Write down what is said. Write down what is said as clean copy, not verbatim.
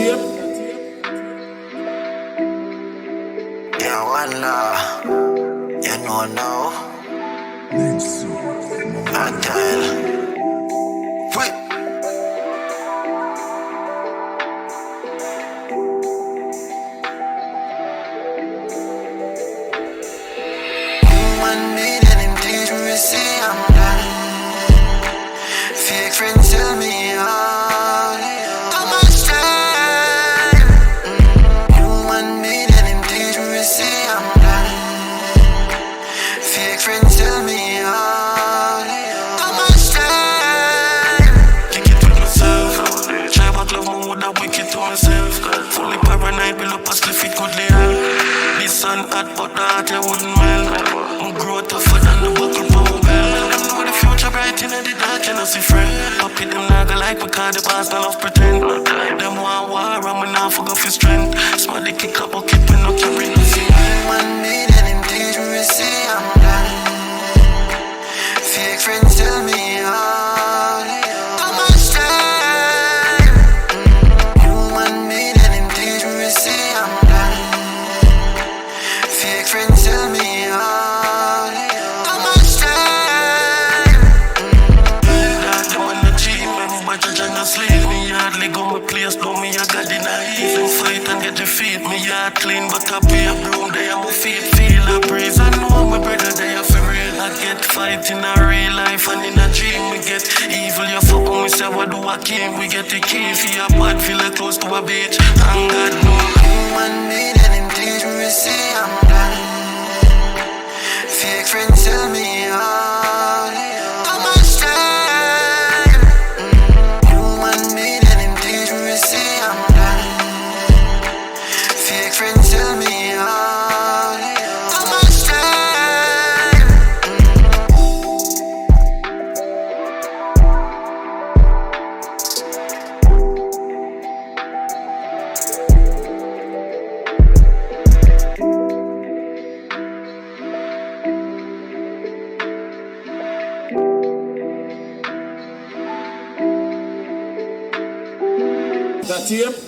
Yeah, one you know now. I tell. Wait. Human being and indeed we see I'm done. Fake friends tell me how much time. Human being and indeed we see I'm done. Fake friends tell me how much time. Kick it with myself. Try back love more with that wicked to myself. Fully paranoid, build up a spliff it goodly hell. The sun hot but the heart you wouldn't melt. I'm grow tougher than the buckle power bell. I know the future bright in the dark, you know see friend. Up in them naga like we call the boss, don't love pretend. Them want war and we not forgot for strength. Smarty kick up bucket when no carry nothing. Human being and indeed we see I'm done. Fake friends tell me how much time. Human being and indeed we see I'm done. Fake friends tell me how much time. That when the gym, but you just sleep. Me hardly go my place, though me a god in a evening fight and get defeat. Me yard clean, but I be a broom, they are my feet. Feel a breeze, I know my brother, they are for real. I get fight in a real life and in a dream. We get evil, you fuck when we say what do I came. We get the key for your bad, feel like close to a beach. And God know. Human being and indeed we see I'm done. Fake friends tell me how much time. Human being and indeed we see I'm done. Fake friends tell me how much time. That tape?